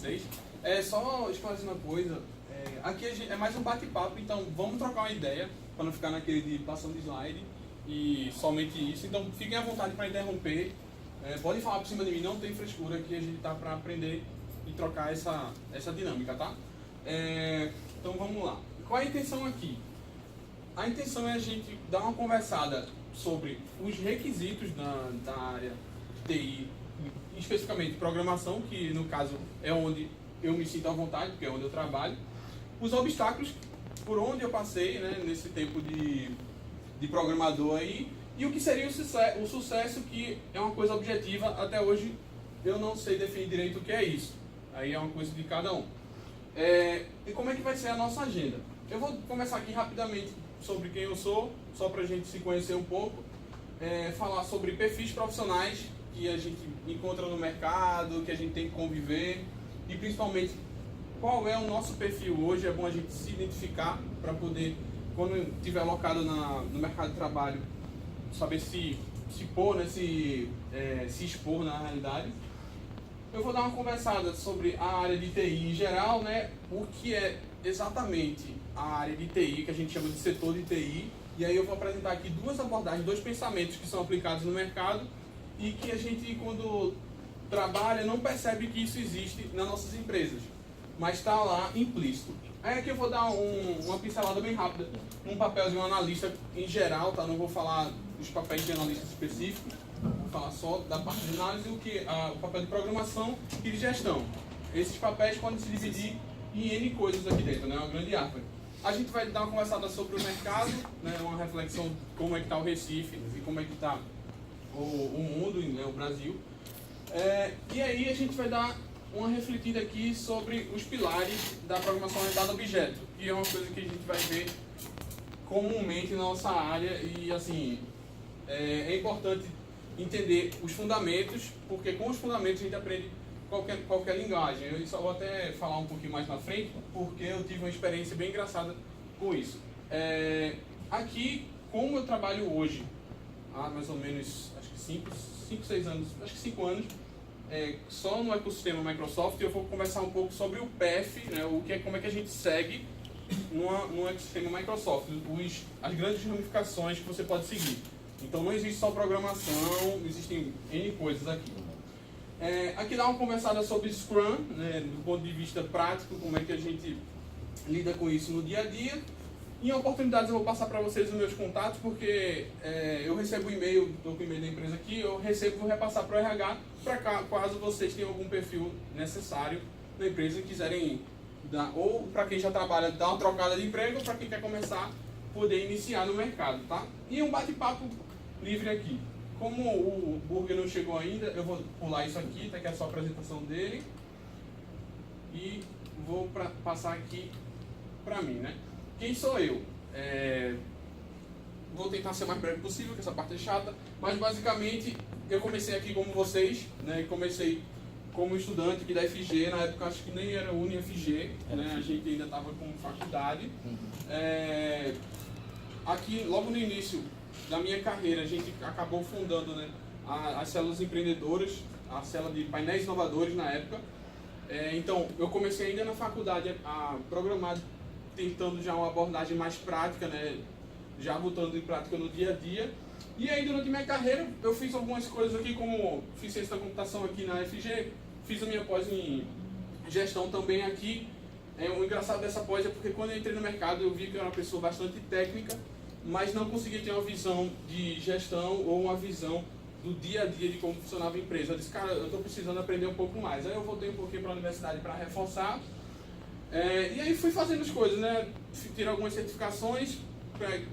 vocês. Só esclarecer uma coisa, aqui é mais um bate-papo, então vamos trocar uma ideia, para não ficar naquele de passando de slide e somente isso. Então fiquem à vontade para interromper, podem falar por cima de mim, não tem frescura, que a gente está para aprender e trocar essa dinâmica, tá? Então vamos lá. Qual é a intenção aqui? A intenção é a gente dar uma conversada sobre os requisitos da área de TI, especificamente programação, que no caso é onde eu me sinto à vontade, porque é onde eu trabalho, os obstáculos por onde eu passei, né, nesse tempo de programador aí, e o que seria o sucesso, que é uma coisa objetiva. Até hoje eu não sei definir direito o que é isso, aí é uma coisa de cada um. E como é que vai ser a nossa agenda? Eu vou começar aqui rapidamente sobre quem eu sou, só para a gente se conhecer um pouco, falar sobre perfis profissionais que a gente encontra no mercado, que a gente tem que conviver, e principalmente qual é o nosso perfil hoje. É bom a gente se identificar para poder, quando estiver alocado no mercado de trabalho, saber se pôr, né, se expor na realidade. Eu vou dar uma conversada sobre a área de TI em geral, né, o que é exatamente a área de TI, que a gente chama de setor de TI, e aí eu vou apresentar aqui duas abordagens, dois pensamentos que são aplicados no mercado e que a gente, quando trabalha, não percebe que isso existe nas nossas empresas, mas está lá implícito. Aí aqui eu vou dar uma pincelada bem rápida, um papel de um analista em geral, tá? Não vou falar dos papéis de analista específicos, vou falar só da parte de análise, o papel de programação e de gestão. Esses papéis podem se dividir em N coisas aqui dentro, né? Uma grande árvore. A gente vai dar uma conversada sobre o mercado, né? Uma reflexão de como é que está o Recife e como é que está o mundo, né? O Brasil. E aí a gente vai dar uma refletida aqui sobre os pilares da programação orientada a objeto, que é uma coisa que a gente vai ver comumente na nossa área, e assim, é importante entender os fundamentos, porque com os fundamentos a gente aprende qualquer linguagem. Eu só vou até falar um pouquinho mais na frente, porque eu tive uma experiência bem engraçada com isso. Aqui, como eu trabalho hoje, há mais ou menos, acho que 5 anos, só no ecossistema Microsoft, eu vou conversar um pouco sobre o path, né, como é que a gente segue no ecossistema Microsoft, as grandes ramificações que você pode seguir. Então não existe só programação, existem N coisas aqui. Aqui dá uma conversada sobre Scrum, né, do ponto de vista prático, como é que a gente lida com isso no dia a dia. Em oportunidades eu vou passar para vocês os meus contatos, porque eu recebo e-mail, estou com o e-mail da empresa aqui, vou repassar para o RH, para caso vocês tenham algum perfil necessário na empresa e quiserem dar, ou para quem já trabalha, dar uma trocada de emprego, ou para quem quer começar, poder iniciar no mercado, tá? E um bate-papo livre aqui. Como o Burger não chegou ainda, eu vou pular isso aqui, tá, que é só a apresentação dele, e vou passar aqui para mim, né? Quem sou eu? Vou tentar ser o mais breve possível, que essa parte é chata, mas basicamente eu comecei aqui como vocês, né? Comecei como estudante aqui da FG, na época acho que nem era UniFG, né? A gente ainda estava com faculdade. Aqui, logo no início da minha carreira, a gente acabou fundando, né, as células empreendedoras, a célula de painéis inovadores na época. Então, eu comecei ainda na faculdade a programar, tentando já uma abordagem mais prática, né, já botando em prática no dia a dia. E aí, durante minha carreira, eu fiz algumas coisas aqui, como fiz ciência da computação aqui na FG, fiz a minha pós em gestão também aqui. O engraçado dessa pós é porque quando eu entrei no mercado, eu vi que eu era uma pessoa bastante técnica, mas não conseguia ter uma visão de gestão ou uma visão do dia a dia de como funcionava a empresa. Eu disse, cara, eu estou precisando aprender um pouco mais. Aí eu voltei um pouquinho para a universidade para reforçar. E aí fui fazendo as coisas, né? Tirei algumas certificações.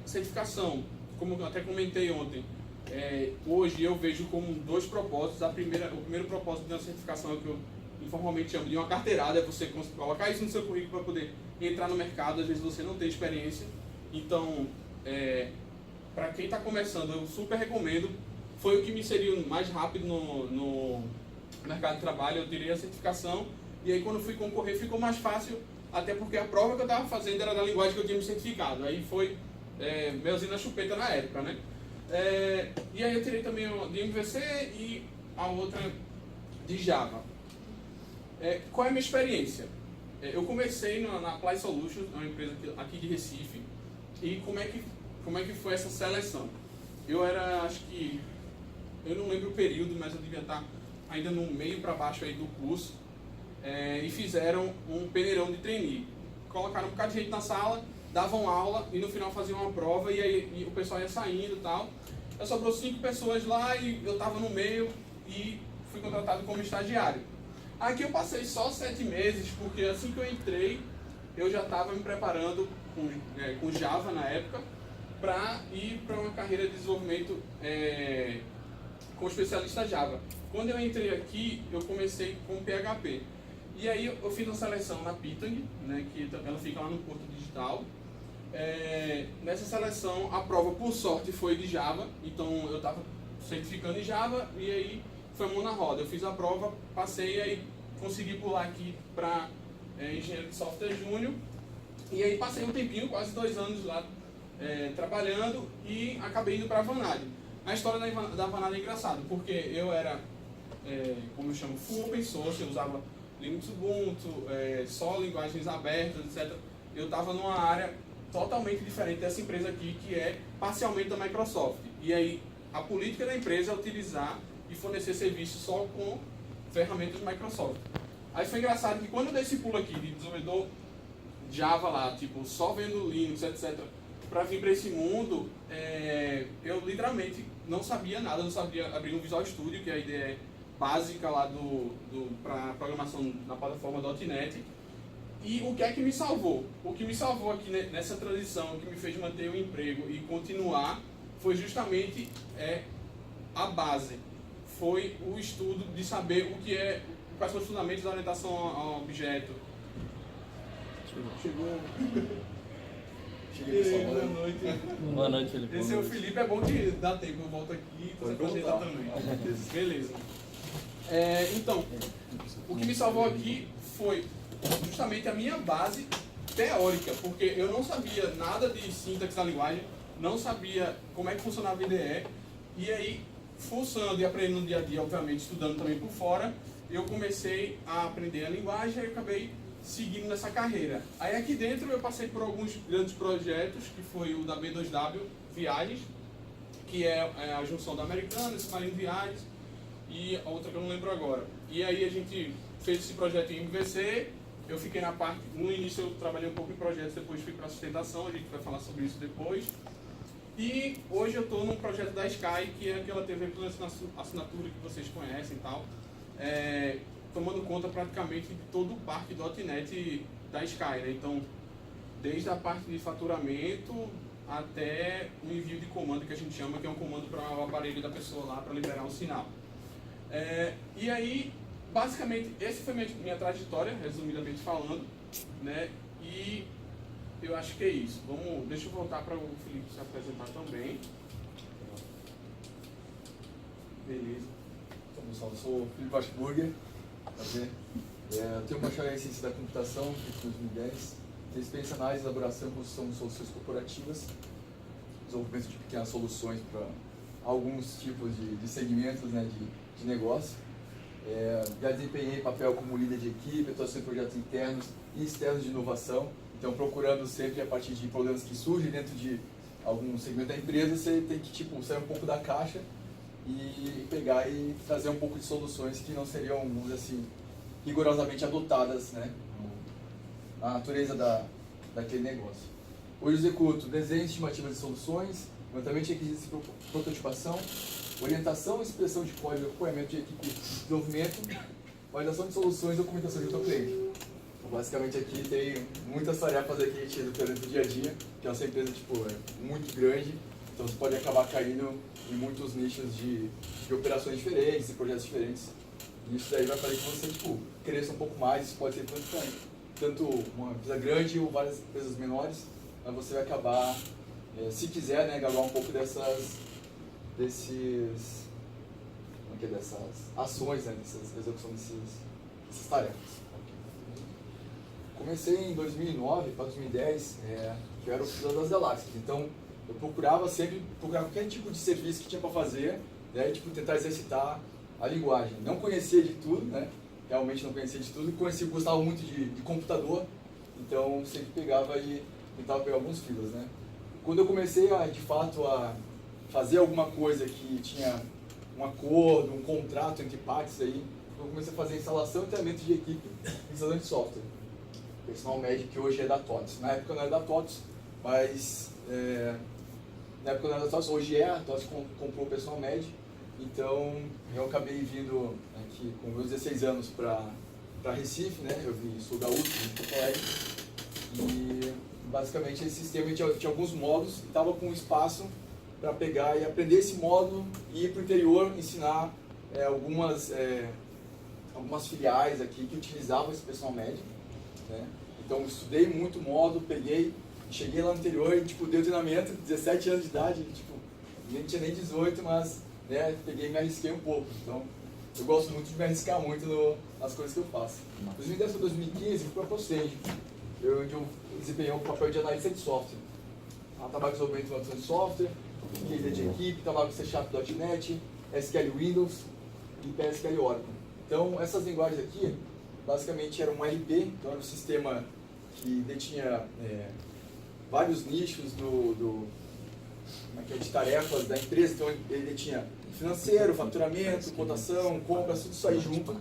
Certificação, como eu até comentei ontem, hoje eu vejo como dois propósitos. O primeiro propósito de uma certificação é o que eu informalmente chamo de uma carteirada, é você colocar isso no seu currículo para poder entrar no mercado. Às vezes você não tem experiência, então para quem está começando, eu super recomendo. Foi o que me inseriu mais rápido no mercado de trabalho. Eu tirei a certificação e aí quando fui concorrer ficou mais fácil, até porque a prova que eu estava fazendo era da linguagem que eu tinha me certificado. Aí foi melzinho na chupeta na época, né? E aí eu tirei também de MVC e a outra de Java. Qual é a minha experiência? Eu comecei na Apply Solutions, uma empresa aqui de Recife, e como é que foi essa seleção? Eu era, acho que, eu não lembro o período, mas eu devia estar ainda no meio para baixo aí do curso, e fizeram um peneirão de trainee. Colocaram um bocado de gente na sala, davam aula e no final faziam uma prova e o pessoal ia saindo e tal. Aí sobrou 5 pessoas lá e eu estava no meio e fui contratado como estagiário. Aqui eu passei só 7 meses, porque assim que eu entrei, eu já estava me preparando com Java na época, para ir para uma carreira de desenvolvimento como especialista Java. Quando eu entrei aqui, eu comecei com PHP. E aí eu fiz uma seleção na Pitang, né, que ela fica lá no Porto Digital. Nessa seleção, a prova, por sorte, foi de Java, então eu estava certificando em Java e aí foi mão na roda. Eu fiz a prova, passei e aí consegui pular aqui para engenheiro de software júnior e aí passei um tempinho, quase 2 anos lá trabalhando e acabei indo para a Vanade. A história da Vanade é engraçada, porque eu era, como eu chamo, full open source, eu usava Linux Ubuntu, só linguagens abertas, etc. Eu estava numa área totalmente diferente dessa empresa aqui, que é parcialmente da Microsoft. E aí, a política da empresa é utilizar e fornecer serviços só com ferramentas Microsoft. Aí foi engraçado que quando eu dei esse pulo aqui de desenvolvedor Java lá, tipo, só vendo Linux, etc., para vir para esse mundo, eu literalmente não sabia nada, não sabia abrir um Visual Studio, que é a ideia básica lá para programação na plataforma .NET. E o que é que me salvou? O que me salvou aqui nessa transição, o que me fez manter o emprego e continuar, foi justamente a base. Foi o estudo de saber quais são os fundamentos da orientação ao objeto. Chegou. Cheguei, boa noite. Boa noite, Felipe. Esse é o Felipe, é bom que dá tempo, eu volto aqui e você pode apresentar também. Beleza. Então, o que me salvou aqui foi justamente a minha base teórica, porque eu não sabia nada de sintaxe da linguagem, não sabia como é que funcionava a IDE, e aí, fuçando e aprendendo no dia a dia, obviamente, estudando também por fora, eu comecei a aprender a linguagem e acabei seguindo nessa carreira. Aí aqui dentro eu passei por alguns grandes projetos, que foi o da B2W Viagens, que é a junção da Americana, Submarino Viagens, e a outra que eu não lembro agora. E aí a gente fez esse projeto em MVC, eu fiquei na parte, no início eu trabalhei um pouco em projetos, depois fui para sustentação, a gente vai falar sobre isso depois. E hoje eu estou num projeto da Sky, que é aquela TV por assinatura que vocês conhecem e tal, tomando conta praticamente de todo o parque .NET da Sky, né? Então, desde a parte de faturamento até o envio de comando, que a gente chama, que é um comando para o aparelho da pessoa lá, para liberar um sinal. E aí, basicamente, essa foi minha trajetória, resumidamente falando, né? E eu acho que é isso. Deixa eu voltar para o Felipe se apresentar também. Beleza. Então, pessoal, eu sou o Felipe Washburger. Prazer. Eu tenho uma bacharel em Ciência da Computação, em 2010. Tenho experiência na análise, elaboração e construção de soluções corporativas, desenvolvimento de pequenas soluções para alguns tipos de segmentos, né, de negócio. Já desempenhei papel como líder de equipe, atuação em projetos internos e externos de inovação. Então, procurando sempre, a partir de problemas que surgem dentro de algum segmento da empresa, você tem que sair um pouco da caixa e pegar e trazer um pouco de soluções que não seriam, vamos dizer assim, rigorosamente adotadas, né, na natureza daquele negócio. Hoje eu executo desenho e estimativa de soluções, levantamento de requisitos e prototipação, orientação e expressão de código, acompanhamento de equipe de desenvolvimento, validação de soluções e documentação de cliente. Então, basicamente aqui tem muitas tarefas aqui que a gente executa dentro do dia a dia, que a nossa empresa muito grande, então você pode acabar caindo em muitos nichos de operações diferentes e projetos diferentes. E isso daí vai fazer que você cresça um pouco mais, isso pode ser tanto uma empresa grande ou várias empresas menores, mas você vai acabar, se quiser, né, gabar um pouco dessas ações, né, dessas execução dessas tarefas. Comecei em 2009 para 2010, que eu era o Filho das Galáxias, então eu procurava qualquer tipo de serviço que tinha para fazer, né, tentar exercitar a linguagem. Não conhecia de tudo, né, realmente não conhecia de tudo, e gostava muito de computador, então sempre pegava e tentava pegar alguns freelas, né? Quando eu comecei de fato a fazer alguma coisa que tinha um acordo, um contrato entre partes aí, eu comecei a fazer instalação e treinamento de equipe em instalação de software. Personal Med, que hoje é da TOTS. Na época não era da TOTS, mas na época não era da TOTS, hoje é, a TOTS comprou o Personal Med, então eu acabei vindo aqui com meus 16 anos para Recife, né? Sou gaúcho, de Porto Alegre, e basicamente esse sistema tinha alguns módulos e estava com espaço para pegar e aprender esse módulo e ir para o interior ensinar algumas filiais aqui que utilizavam esse Personal Med, né? Então eu estudei muito módulo, cheguei lá no interior e tipo, dei o treinamento, 17 anos de idade, tipo, nem tinha nem 18, mas né, peguei e me arrisquei um pouco. Então eu gosto muito de me arriscar muito nas coisas que eu faço. 2010 para 2015 fui para a Procenge, onde eu desempenhei o papel de analista de software. Eu trabalho com desenvolvimento de software, líder de equipe, trabalho com C Sharp.net, SQL Windows e PSQL Oracle. Então essas linguagens aqui basicamente era um RP, então era um sistema que detinha vários nichos de tarefas da empresa, então ele detinha financeiro, faturamento, cotação, compras, tudo isso aí junto,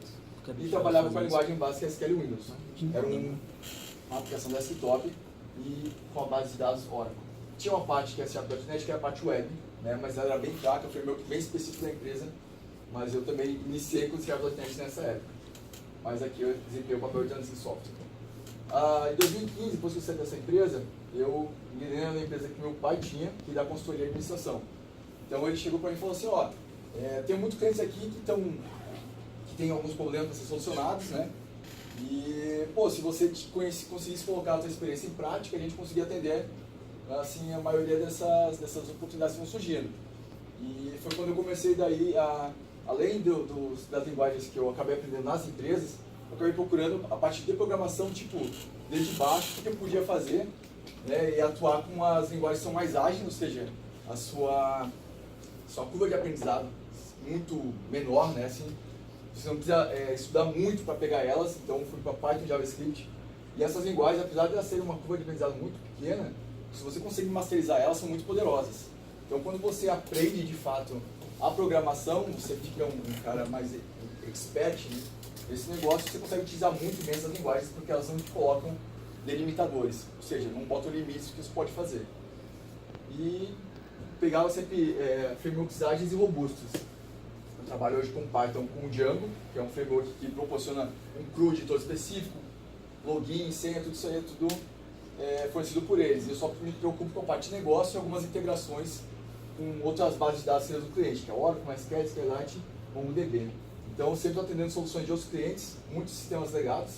e trabalhava com a linguagem básica SQL Windows. Era uma aplicação desktop e com a base de dados Oracle. Tinha uma parte que é C#.NET, que é a parte web, né, mas ela era bem fraca, foi bem específico da empresa, mas eu também iniciei com o C#.NET nessa época. Mas aqui eu desempenhei o papel de analista de software. Em 2015, depois que eu saí dessa empresa, eu entrei na empresa que meu pai tinha, que é da consultoria de administração. Então ele chegou para mim e falou assim, ó, tem muitos clientes aqui que tem alguns problemas para ser solucionados, né? E, pô, se você conseguisse colocar a sua experiência em prática, a gente conseguia atender, assim, a maioria dessas oportunidades que vão surgindo. E foi quando eu comecei daí além das linguagens que eu acabei aprendendo nas empresas, eu acabei procurando a parte de programação, tipo, desde baixo, o que eu podia fazer, né, e atuar com as linguagens que são mais ágeis, ou seja, a sua curva de aprendizado muito menor, né, assim, você não precisa estudar muito para pegar elas, então fui para Python, JavaScript, e essas linguagens, apesar de elas serem uma curva de aprendizado muito pequena, se você conseguir masterizar elas, são muito poderosas. Então quando você aprende de fato a programação, você fica um cara mais expert, né? Esse negócio você consegue utilizar muito bem essas linguagens porque elas não te colocam delimitadores, ou seja, não botam limites do que você pode fazer. E pegava sempre frameworks ágeis e robustos. Eu trabalho hoje com Python, com o Django, que é um framework que proporciona um CRUD todo específico, login, senha, tudo isso aí é tudo fornecido por eles. Eu só me preocupo com a parte de negócio e algumas integrações com outras bases de dados do cliente, que é Oracle, MySQL, SQLite, MongoDB. Então, eu sempre estou atendendo soluções de outros clientes, muitos sistemas legados,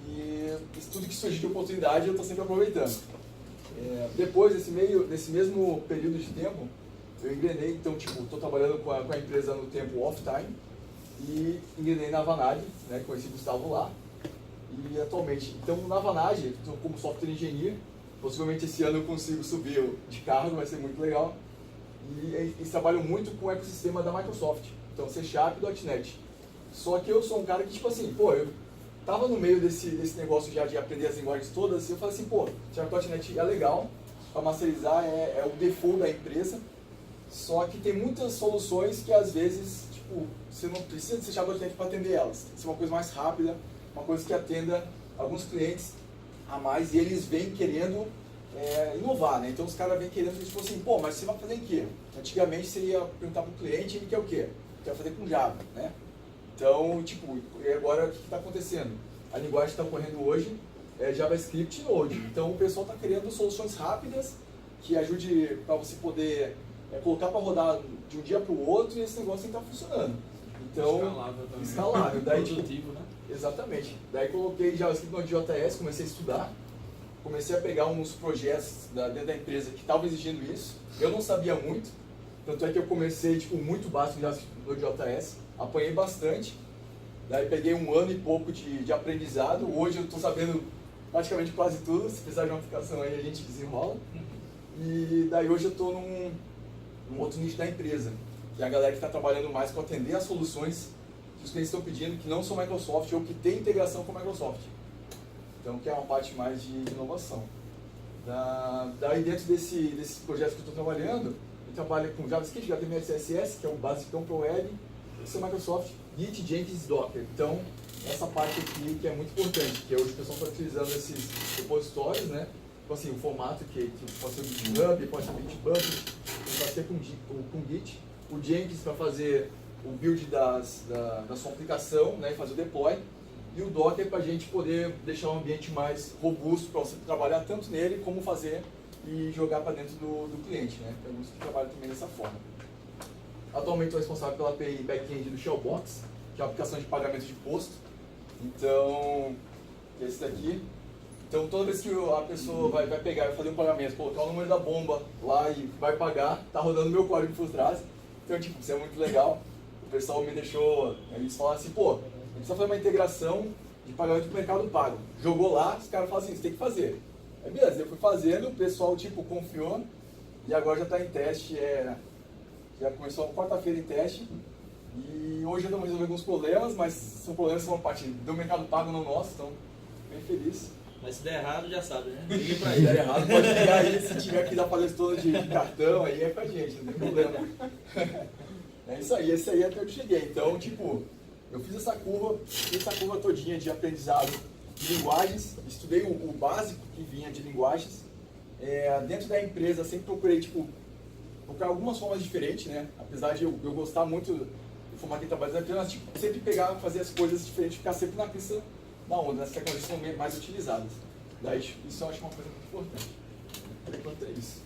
e tudo que surge de oportunidade eu estou sempre aproveitando. Depois desse mesmo período de tempo, eu engrenei, então, tipo, estou trabalhando com a empresa no tempo off-time, e engrenei na Vanad, né, conheci o Gustavo lá, e atualmente, então, na Vanad, estou como software engineer. Possivelmente esse ano eu consigo subir de cargo, vai ser muito legal. E eles trabalham muito com o ecossistema da Microsoft, então C# e .NET. Só que eu sou um cara que, tipo assim, pô, eu tava no meio desse negócio já de aprender as linguagens todas, e eu falei assim, pô, C#.NET é legal, para masterizar é o default da empresa, só que tem muitas soluções que às vezes, tipo, você não precisa de C#.NET para atender elas. Tem que ser uma coisa mais rápida, uma coisa que atenda alguns clientes a mais, e eles vêm querendo inovar, né? Então os caras vêm querendo, tipo assim, pô, mas você vai fazer em quê? Antigamente você ia perguntar para o cliente, ele quer o quê? Quer fazer com Java, né? Então, tipo, agora o que está acontecendo? A linguagem que está ocorrendo hoje é JavaScript e Node. Então o pessoal está querendo soluções rápidas que ajude para você poder colocar para rodar de um dia para o outro, e esse negócio tem que estar funcionando. Então, escalável também. Escalável. Daí, produtivo, né? Exatamente. Daí coloquei JavaScript no JS, comecei a estudar, comecei a pegar uns projetos dentro da empresa que estavam exigindo isso. Eu não sabia muito, tanto é que eu comecei tipo, muito básico no JS, apanhei bastante, daí peguei 1 ano e pouco de aprendizado. Hoje eu estou sabendo praticamente quase tudo, se precisar de uma aplicação aí a gente desenrola. E daí hoje eu estou num outro nicho da empresa, que é a galera que está trabalhando mais com atender as soluções que os clientes estão pedindo que não são Microsoft ou que tem integração com Microsoft. Então, que é uma parte mais de inovação. Daí, dentro desse projeto que eu estou trabalhando, eu trabalho com JavaScript, HTML, CSS, que é o basicão para o web, isso é Microsoft, Git, Jenkins e Docker. Então, essa parte aqui que é muito importante, que hoje o pessoal está utilizando esses repositórios, né? Tipo assim, o formato que pode ser o GitHub, pode ser o GitHub, pode ser com Git, o Jenkins para fazer o build da sua aplicação, né, e fazer o deploy, e o Docker para a gente poder deixar um ambiente mais robusto para você trabalhar tanto nele como fazer e jogar para dentro do cliente, né? Tem alguns que trabalham também dessa forma. Atualmente estou responsável pela API back-end do Shellbox, que é uma aplicação de pagamento de imposto. Então, esse daqui. Então, toda vez que a pessoa vai pegar e vai fazer um pagamento, colocar o número da bomba lá e vai pagar, tá rodando meu código por trás. Então, tipo, isso é muito legal. O pessoal me deixou, eles falaram assim, pô, a gente precisa fazer uma integração de pagamento pro Mercado Pago. Jogou lá, os caras falam assim, você tem que fazer. Aí, beleza, eu fui fazendo, o pessoal, tipo, confiou e agora já está em teste, já começou a quarta-feira em teste. E hoje eu estou resolvendo alguns problemas, mas são problemas que são parte do Mercado Pago, não nosso, então bem feliz. Mas se der errado, já sabe, né? Liga pra Se ele. der errado, pode ligar aí, se tiver que dar palestra de cartão, aí é com a gente, não tem problema. É isso aí, esse aí é até onde eu cheguei. Então, tipo, eu fiz essa curva todinha de aprendizado de linguagens, estudei o básico que vinha de linguagens. Dentro da empresa, sempre procurei, tipo, procurar algumas formas diferentes, né? Apesar de eu gostar muito do formato que trabalha na empresa, tipo, sempre pegar, fazer as coisas diferentes, ficar sempre na pista da onda, as tecnologias são mais utilizadas. Daí, isso eu acho uma coisa muito importante. Por enquanto é isso.